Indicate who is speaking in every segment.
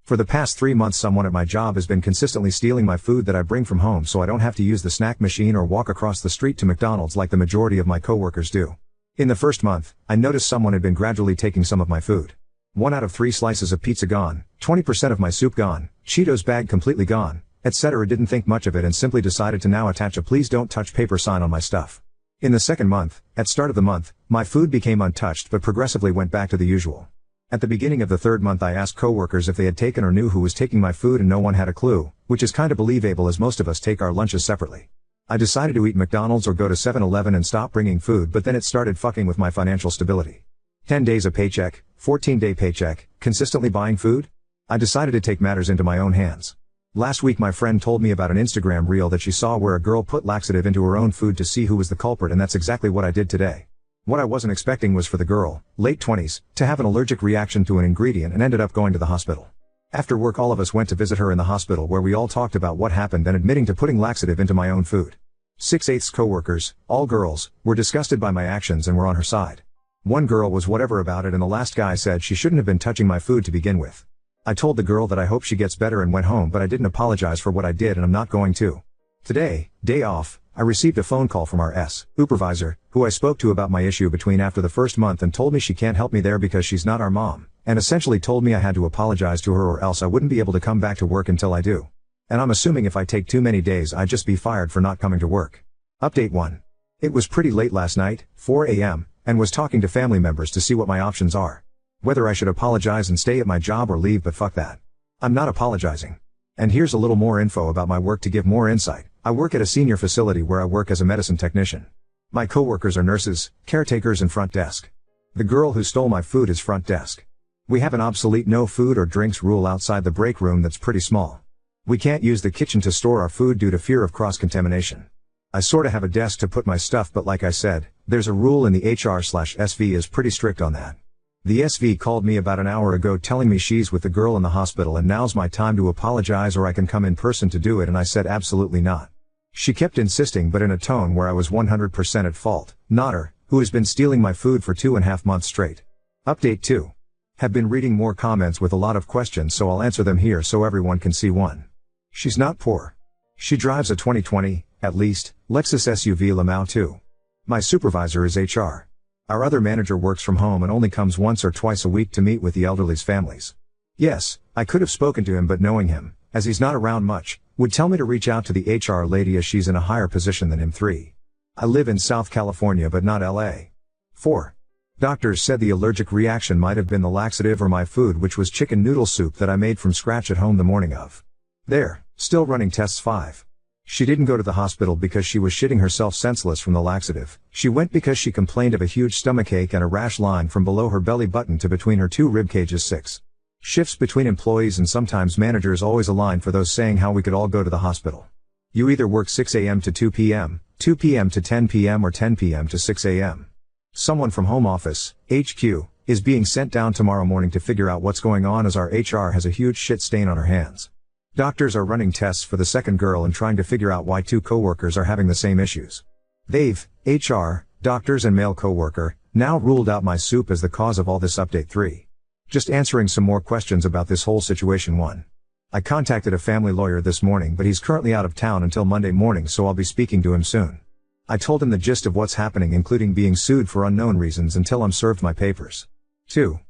Speaker 1: For the past 3 months someone at my job has been consistently stealing my food that I bring from home so I don't have to use the snack machine or walk across the street to McDonald's like the majority of my coworkers do. In the first month, I noticed someone had been gradually taking some of my food. 1 out of 3 slices of pizza gone, 20% of my soup gone, Cheetos bag completely gone, etc. Didn't think much of it and simply decided to now attach a please don't touch paper sign on my stuff. In the second month, at start of the month, my food became untouched but progressively went back to the usual. At the beginning of the third month I asked coworkers if they had taken or knew who was taking my food and no one had a clue, which is kinda believable as most of us take our lunches separately. I decided to eat McDonald's or go to 7-Eleven and stop bringing food, but then it started fucking with my financial stability. 10 days a paycheck, 14-day paycheck, consistently buying food? I decided to take matters into my own hands. Last week my friend told me about an Instagram reel that she saw where a girl put laxative into her own food to see who was the culprit, and that's exactly what I did today. What I wasn't expecting was for the girl, late 20s, to have an allergic reaction to an ingredient and ended up going to the hospital. After work all of us went to visit her in the hospital where we all talked about what happened and admitting to putting laxative into my own food. 6/8 coworkers, all girls, were disgusted by my actions and were on her side. One girl was whatever about it and the last guy said she shouldn't have been touching my food to begin with. I told the girl that I hope she gets better and went home, but I didn't apologize for what I did and I'm not going to. Today, day off, I received a phone call from our supervisor, who I spoke to about my issue between after the first month and told me she can't help me there because she's not our mom, and essentially told me I had to apologize to her or else I wouldn't be able to come back to work until I do. And I'm assuming if I take too many days I'd just be fired for not coming to work. Update 1. It was pretty late last night, 4 a.m., and was talking to family members to see what my options are. Whether I should apologize and stay at my job or leave, but fuck that. I'm not apologizing. And here's a little more info about my work to give more insight. I work at a senior facility where I work as a medicine technician. My coworkers are nurses, caretakers and front desk. The girl who stole my food is front desk. We have an obsolete no food or drinks rule outside the break room that's pretty small. We can't use the kitchen to store our food due to fear of cross-contamination. I sorta have a desk to put my stuff, but like I said, there's a rule and the HR/SV is pretty strict on that. The SV called me about an hour ago telling me she's with the girl in the hospital and now's my time to apologize or I can come in person to do it, and I said absolutely not. She kept insisting, but in a tone where I was 100% at fault, not her, who has been stealing my food for 2.5 months straight. Update 2. Have been reading more comments with a lot of questions, so I'll answer them here so everyone can see. 1. She's not poor. She drives a 2020, at least, Lexus SUV Lamau 2. My supervisor is HR. Our other manager works from home and only comes once or twice a week to meet with the elderly's families. Yes, I could have spoken to him, but knowing him, as he's not around much, would tell me to reach out to the HR lady as she's in a higher position than him. 3. I live in South California but not LA. 4. Doctors said the allergic reaction might have been the laxative or my food, which was chicken noodle soup that I made from scratch at home the morning of. There, still running tests. 5. She didn't go to the hospital because she was shitting herself senseless from the laxative. She went because she complained of a huge stomachache and a rash line from below her belly button to between her 2 rib cages. 6. Shifts between employees and sometimes managers always align for those saying how we could all go to the hospital. You either work 6 a.m. to 2 p.m., 2 p.m. to 10 p.m. or 10 p.m. to 6 a.m. Someone from home office, HQ, is being sent down tomorrow morning to figure out what's going on as our HR has a huge shit stain on her hands. Doctors are running tests for the second girl and trying to figure out why 2 coworkers are having the same issues. They've, HR, doctors and male coworker, now ruled out my soup as the cause of all this. Update 3. Just answering some more questions about this whole situation. 1. I contacted a family lawyer this morning, but he's currently out of town until Monday morning, so I'll be speaking to him soon. I told him the gist of what's happening, including being sued for unknown reasons until I'm served my papers. 2.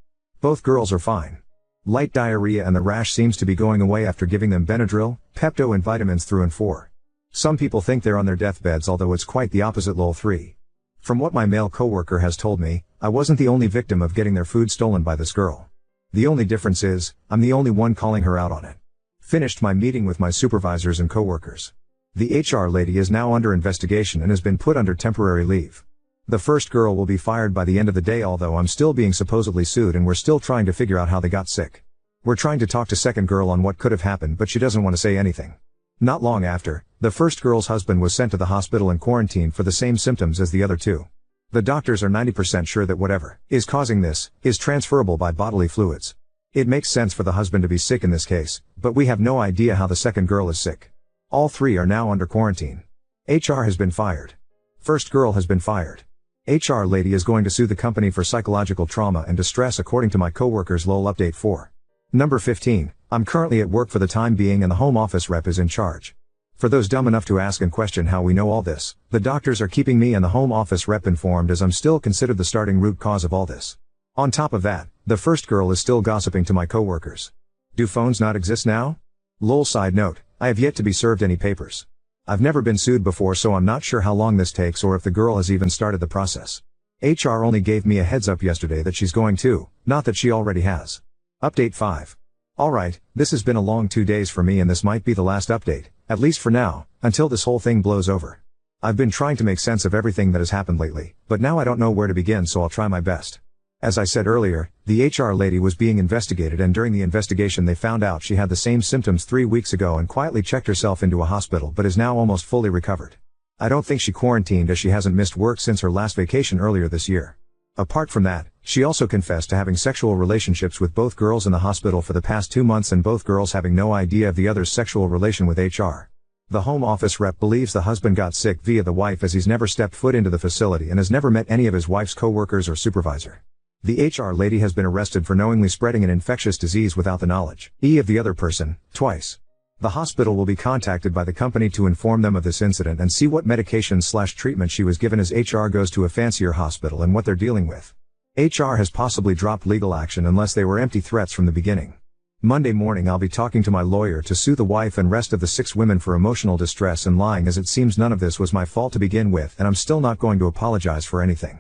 Speaker 1: Both girls are fine. Light diarrhea and the rash seems to be going away after giving them Benadryl, Pepto and vitamins through and 4. Some people think they're on their deathbeds, although it's quite the opposite. Lol. 3. From what my male coworker has told me, I wasn't the only victim of getting their food stolen by this girl. The only difference is, I'm the only one calling her out on it. Finished my meeting with my supervisors and coworkers. The HR lady is now under investigation and has been put under temporary leave. The first girl will be fired by the end of the day, although I'm still being supposedly sued and we're still trying to figure out how they got sick. We're trying to talk to second girl on what could have happened, but she doesn't want to say anything. Not long after, the first girl's husband was sent to the hospital and quarantined for the same symptoms as the other 2. The doctors are 90% sure that whatever is causing this is transferable by bodily fluids. It makes sense for the husband to be sick in this case, but we have no idea how the second girl is sick. All 3 are now under quarantine. HR has been fired. First girl has been fired. HR lady is going to sue the company for psychological trauma and distress according to my coworkers. Lol. Update 4. Number 15. I'm currently at work for the time being and the home office rep is in charge. For those dumb enough to ask and question how we know all this, the doctors are keeping me and the home office rep informed as I'm still considered the starting root cause of all this. On top of that, the first girl is still gossiping to my coworkers. Do phones not exist now? Lol. Side note, I have yet to be served any papers. I've never been sued before, so I'm not sure how long this takes or if the girl has even started the process. HR only gave me a heads up yesterday that she's going to, not that she already has. Update 5. Alright, this has been a long 2 days for me and this might be the last update, at least for now, until this whole thing blows over. I've been trying to make sense of everything that has happened lately, but now I don't know where to begin, so I'll try my best. As I said earlier, the HR lady was being investigated and during the investigation they found out she had the same symptoms 3 weeks ago and quietly checked herself into a hospital but is now almost fully recovered. I don't think she quarantined as she hasn't missed work since her last vacation earlier this year. Apart from that, she also confessed to having sexual relationships with both girls in the hospital for the past 2 months and both girls having no idea of the other's sexual relation with HR. The home office rep believes the husband got sick via the wife as he's never stepped foot into the facility and has never met any of his wife's co-workers or supervisor. The HR lady has been arrested for knowingly spreading an infectious disease without the knowledge of the other person, twice. The hospital will be contacted by the company to inform them of this incident and see what medication/treatment she was given as HR goes to a fancier hospital and what they're dealing with. HR has possibly dropped legal action unless they were empty threats from the beginning. Monday morning I'll be talking to my lawyer to sue the wife and rest of the 6 women for emotional distress and lying, as it seems none of this was my fault to begin with, and I'm still not going to apologize for anything.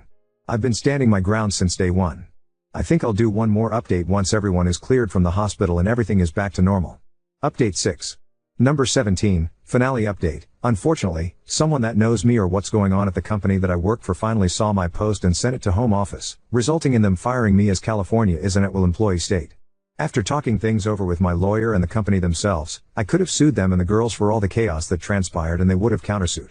Speaker 1: I've been standing my ground since day one. I think I'll do one more update once everyone is cleared from the hospital and everything is back to normal. Update 6. Number 17, finale update. Unfortunately, someone that knows me or what's going on at the company that I work for finally saw my post and sent it to home office, resulting in them firing me as California is an at-will employee state. After talking things over with my lawyer and the company themselves, I could have sued them and the girls for all the chaos that transpired and they would have countersued.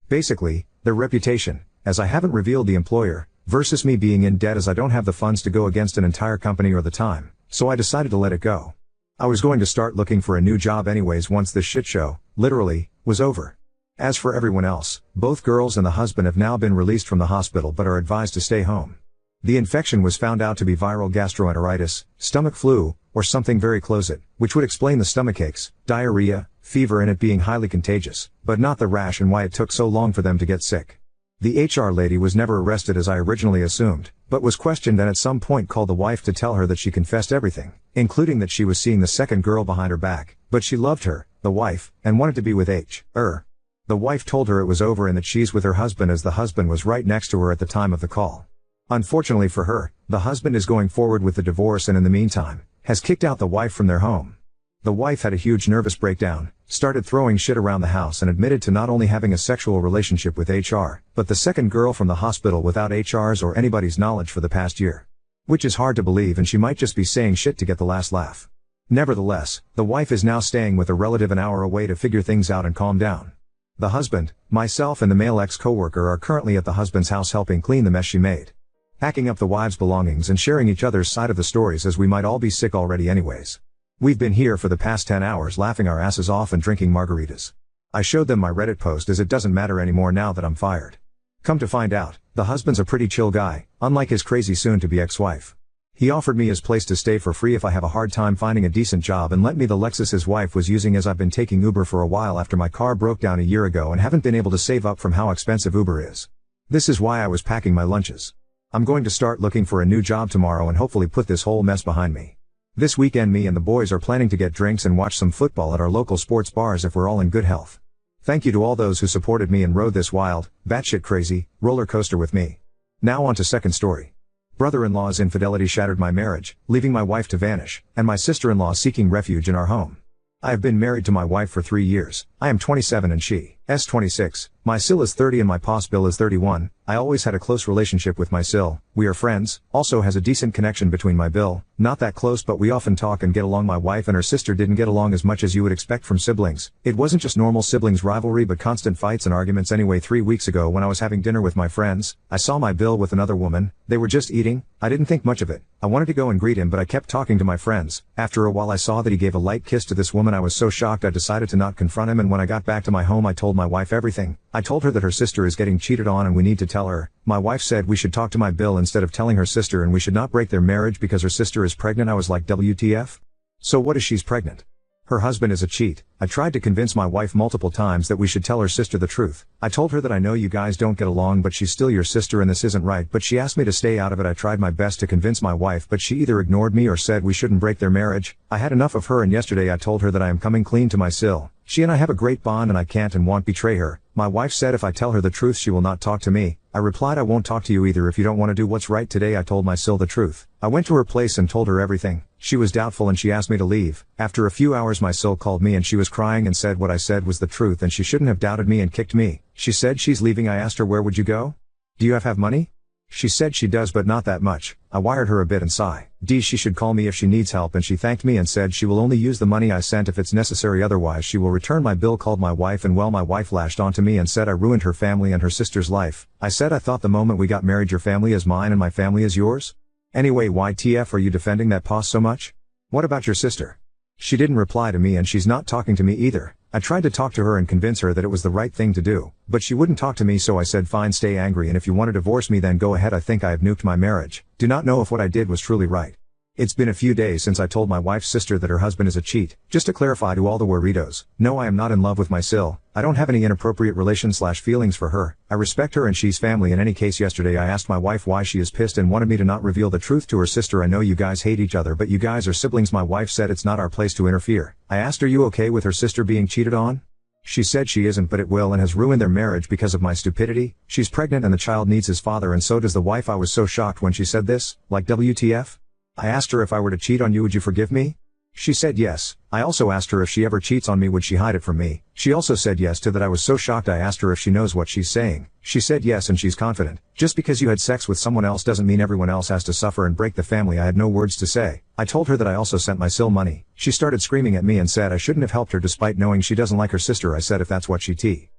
Speaker 1: Basically, their reputation, as I haven't revealed the employer, versus me being in debt as I don't have the funds to go against an entire company or the time, so I decided to let it go. I was going to start looking for a new job anyways once this shit show, literally, was over. As for everyone else, both girls and the husband have now been released from the hospital but are advised to stay home. The infection was found out to be viral gastroenteritis, stomach flu, or something very close it, which would explain the stomachaches, diarrhea, fever and it being highly contagious, but not the rash and why it took so long for them to get sick. The HR lady was never arrested as I originally assumed, but was questioned and at some point called the wife to tell her that she confessed everything, including that she was seeing the second girl behind her back, but she loved her, the wife, and wanted to be with her. The wife told her it was over and that she's with her husband as the husband was right next to her at the time of the call. Unfortunately for her, the husband is going forward with the divorce and in the meantime, has kicked out the wife from their home. The wife had a huge nervous breakdown, started throwing shit around the house and admitted to not only having a sexual relationship with HR, but the second girl from the hospital without HR's or anybody's knowledge for the past year. Which is hard to believe and she might just be saying shit to get the last laugh. Nevertheless, the wife is now staying with a relative an hour away to figure things out and calm down. The husband, myself and the male ex-coworker are currently at the husband's house helping clean the mess she made. Packing up the wife's belongings and sharing each other's side of the stories as we might all be sick already anyways. We've been here for the past 10 hours laughing our asses off and drinking margaritas. I showed them my Reddit post as it doesn't matter anymore now that I'm fired. Come to find out, the husband's a pretty chill guy, unlike his crazy soon-to-be ex-wife. He offered me his place to stay for free if I have a hard time finding a decent job and lent me the Lexus his wife was using as I've been taking Uber for a while after my car broke down a year ago and haven't been able to save up from how expensive Uber is. This is why I was packing my lunches. I'm going to start looking for a new job tomorrow and hopefully put this whole mess behind me. This weekend me and the boys are planning to get drinks and watch some football at our local sports bars if we're all in good health. Thank you to all those who supported me and rode this wild, batshit crazy, roller coaster with me. Now on to second story. Brother-in-law's infidelity shattered my marriage, leaving my wife to vanish, and my sister-in-law seeking refuge in our home. I have been married to my wife for 3 years. I am 27 and she is 26. My sil is 30 and my pos bill is 31. I always had a close relationship with my sil. We are friends, also has a decent connection between my bill. Not that close but we often talk and get along. My wife and her sister didn't get along as much as you would expect from siblings. It wasn't just normal siblings rivalry but constant fights and arguments. Anyway, 3 weeks ago when I was having dinner with my friends, I saw my bill with another woman. They were just eating. I didn't think much of it. I wanted to go and greet him but I kept talking to my friends. After a while I saw that he gave a light kiss to this woman. I was so shocked I decided to not confront him, and when I got back to my home I told my wife everything. I told her that her sister is getting cheated on and we need to tell her. My wife said we should talk to my bill instead of telling her sister and we should not break their marriage because her sister is pregnant. I was like, WTF? So what is she's pregnant? Her husband is a cheat. I tried to convince my wife multiple times that we should tell her sister the truth. I told her that I know you guys don't get along but she's still your sister and this isn't right, but she asked me to stay out of it. I tried my best to convince my wife but she either ignored me or said we shouldn't break their marriage. I had enough of her and yesterday I told her that I am coming clean to my Sil. She and I have a great bond and I can't and won't betray her. My wife said if I tell her the truth she will not talk to me. I replied I won't talk to you either if you don't want to do what's right. Today I told my Sil the truth. I went to her place and told her everything. She was doubtful and she asked me to leave. After a few hours my Sil called me and she was crying and said what I said was the truth and she shouldn't have doubted me and kicked me. She said she's leaving. I asked her where would you go? Do you have money? She said she does but not that much. I wired her a bit and sigh. She should call me if she needs help and she thanked me and said she will only use the money I sent if it's necessary otherwise she will return my bill. Called my wife and well my wife lashed onto me and said I ruined her family and her sister's life. I said I thought the moment we got married your family is mine and my family is yours? Anyway YTF are you defending that boss so much? What about your sister? She didn't reply to me and she's not talking to me either. I tried to talk to her and convince her that it was the right thing to do, but she wouldn't talk to me so I said fine stay angry and if you want to divorce me then go ahead. I think I have nuked my marriage. Do not know if what I did was truly right. It's been a few days since I told my wife's sister that her husband is a cheat. Just to clarify to all the Warritos, no I am not in love with my Sil. I don't have any inappropriate relations/feelings for her. I respect her and she's family. In any case yesterday I asked my wife why she is pissed and wanted me to not reveal the truth to her sister. I know you guys hate each other but you guys are siblings. My wife said it's not our place to interfere. I asked are you okay with her sister being cheated on? She said she isn't but it will and has ruined their marriage because of my stupidity. She's pregnant and the child needs his father and so does the wife. I was so shocked when she said this, like WTF? I asked her if I were to cheat on you would you forgive me? She said yes. I also asked her if she ever cheats on me would she hide it from me? She also said yes to that. I was so shocked. I asked her if she knows what she's saying. She said yes and she's confident. Just because you had sex with someone else doesn't mean everyone else has to suffer and break the family. I had no words to say. I told her that I also sent my Sil money. She started screaming at me and said I shouldn't have helped her despite knowing she doesn't like her sister. I said if that's what she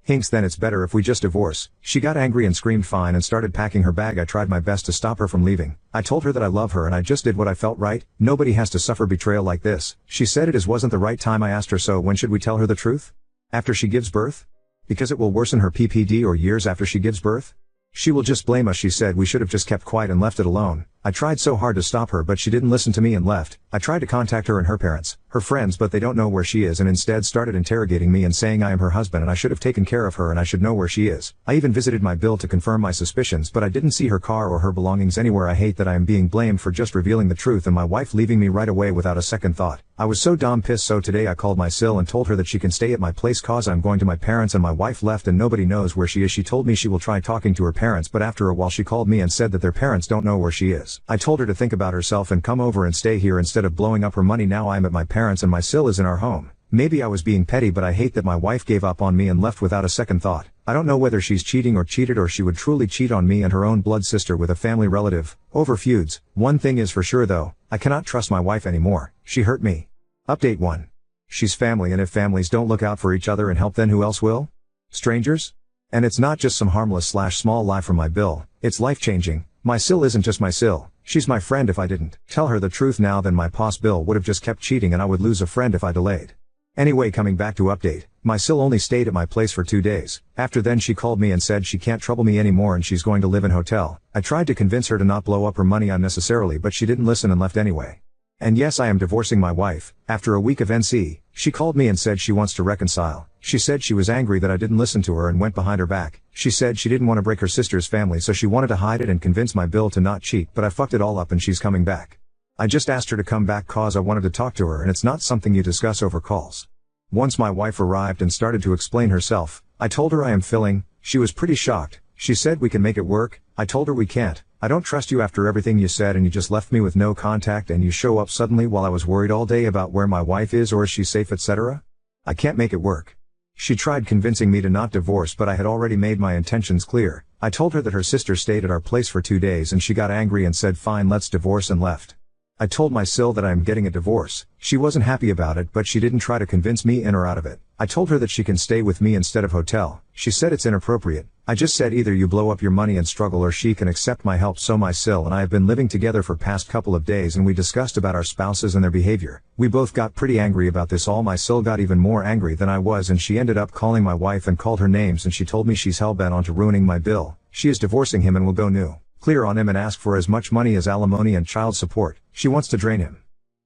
Speaker 1: thinks then it's better if we just divorce. She got angry and screamed fine and started packing her bag. I tried my best to stop her from leaving. I told her that I love her and I just did what I felt right. Nobody has to suffer betrayal like this. She said it wasn't the right time. I asked her so when should we tell her the truth? After she gives birth? Because it will worsen her PPD or years after she gives birth? She will just blame us. She said we should have just kept quiet and left it alone. I tried so hard to stop her but she didn't listen to me and left. I tried to contact her and her parents, her friends but they don't know where she is and instead started interrogating me and saying I am her husband and I should have taken care of her and I should know where she is. I even visited my bill to confirm my suspicions but I didn't see her car or her belongings anywhere. I hate that I am being blamed for just revealing the truth and my wife leaving me right away without a second thought. I was so damn pissed so today I called my Sil and told her that she can stay at my place cause I'm going to my parents and my wife left and nobody knows where she is. She told me she will try talking to her parents but after a while she called me and said that their parents don't know where she is. I told her to think about herself and come over and stay here instead of blowing up her money. Now I'm at my parents and my Sil is in our home. Maybe I was being petty but I hate that my wife gave up on me and left without a second thought. I don't know whether she's cheating or cheated or she would truly cheat on me and her own blood sister with a family relative, over feuds. One thing is for sure though, I cannot trust my wife anymore. She hurt me. Update 1. She's family and if families don't look out for each other and help then who else will? Strangers? And it's not just some harmless/small lie from my bill, it's life-changing. My Sil isn't just my Sil, she's my friend. If I didn't tell her the truth now then my pos bill would have just kept cheating and I would lose a friend if I delayed. Anyway coming back to update, my Sil only stayed at my place for 2 days. After then she called me and said she can't trouble me anymore and she's going to live in hotel. I tried to convince her to not blow up her money unnecessarily but she didn't listen and left anyway. And yes I am divorcing my wife. After a week of NC, she called me and said she wants to reconcile. She said she was angry that I didn't listen to her and went behind her back. She said she didn't want to break her sister's family so she wanted to hide it and convince my bill to not cheat but I fucked it all up and she's coming back. I just asked her to come back cause I wanted to talk to her and it's not something you discuss over calls. Once my wife arrived and started to explain herself, I told her I am filling. She was pretty shocked. She said we can make it work. I told her we can't. I don't trust you after everything you said and you just left me with no contact and you show up suddenly while I was worried all day about where my wife is or is she safe etc. I can't make it work. She tried convincing me to not divorce but I had already made my intentions clear. I told her that her sister stayed at our place for 2 days and she got angry and said fine let's divorce and left. I told my Sil that I am getting a divorce. She wasn't happy about it but she didn't try to convince me in or out of it. I told her that she can stay with me instead of hotel. She said it's inappropriate. I just said either you blow up your money and struggle or she can accept my help. So my Sil and I have been living together for past couple of days and we discussed about our spouses and their behavior. We both got pretty angry about this all. My Sil got even more angry than I was and she ended up calling my wife and called her names and she told me she's hellbent onto ruining my bill. She is divorcing him and will go new. Clear on him and ask for as much money as alimony and child support. She wants to drain him.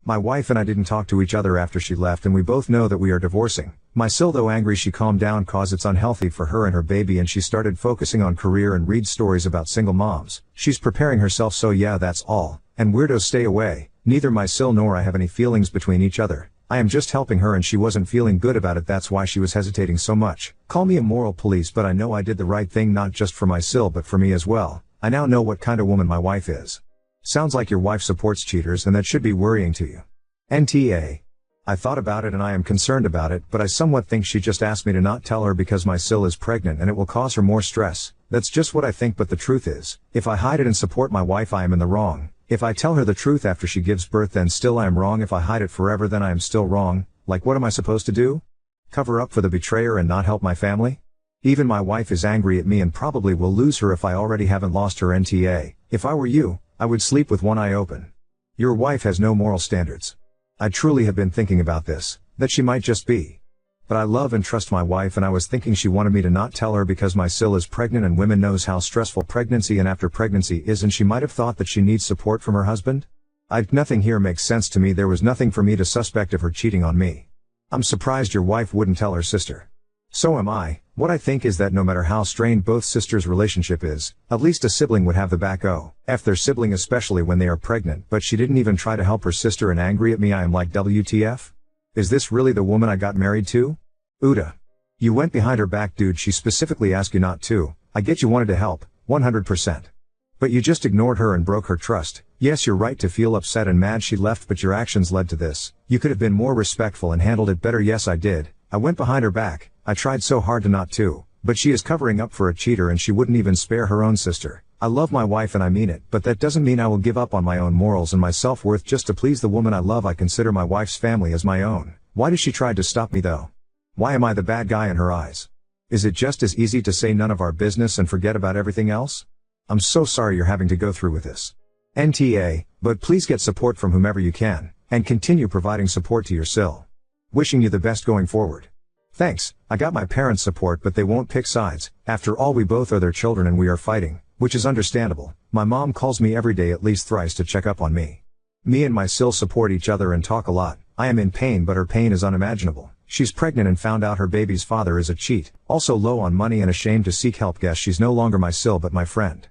Speaker 1: My wife and I didn't talk to each other after she left and we both know that we are divorcing. My sil though angry she calmed down cause it's unhealthy for her and her baby and she started focusing on career and read stories about single moms. She's preparing herself so yeah that's all, and weirdos stay away. Neither my sil nor I have any feelings between each other. I am just helping her and she wasn't feeling good about it, that's why she was hesitating so much. Call me a moral police but I know I did the right thing not just for my sil but for me as well. I now know what kind of woman my wife is. Sounds like your wife supports cheaters and that should be worrying to you. NTA. I thought about it and I am concerned about it, but I somewhat think she just asked me to not tell her because my sil is pregnant and it will cause her more stress. That's just what I think, but the truth is, if I hide it and support my wife I am in the wrong. If I tell her the truth after she gives birth then still I am wrong. If I hide it forever then I am still wrong. Like what am I supposed to do? Cover up for the betrayer and not help my family? Even my wife is angry at me and probably will lose her if I already haven't lost her. NTA. If I were you, I would sleep with one eye open. Your wife has no moral standards. I truly have been thinking about this, that she might just be. But I love and trust my wife and I was thinking she wanted me to not tell her because my sil is pregnant and women knows how stressful pregnancy and after pregnancy is and she might have thought that she needs support from her husband? Nothing here makes sense to me. There was nothing for me to suspect of her cheating on me. I'm surprised your wife wouldn't tell her sister. So am I. What I think is that no matter how strained both sisters' relationship is, at least a sibling would have the back of their sibling especially when they are pregnant, but she didn't even try to help her sister and angry at me. I am like WTF? Is this really the woman I got married to? Uda. You went behind her back dude, she specifically asked you not to. I get you wanted to help, 100%. But you just ignored her and broke her trust. Yes, you're right to feel upset and mad she left, but your actions led to this. You could have been more respectful and handled it better. Yes, I did. I went behind her back. I tried so hard to not to. But she is covering up for a cheater and she wouldn't even spare her own sister. I love my wife and I mean it, but that doesn't mean I will give up on my own morals and my self-worth just to please the woman I love. I consider my wife's family as my own. Why does she try to stop me though? Why am I the bad guy in her eyes? Is it just as easy to say none of our business and forget about everything else? I'm so sorry you're having to go through with this. NTA, but please get support from whomever you can, and continue providing support to your sil. Wishing you the best going forward. Thanks. I got my parents' support but they won't pick sides. After all we both are their children and we are fighting, which is understandable. My mom calls me every day at least thrice to check up on me. Me and my sil support each other and talk a lot. I am in pain but her pain is unimaginable. She's pregnant and found out her baby's father is a cheat, also low on money and ashamed to seek help. Guess she's no longer my sil but my friend.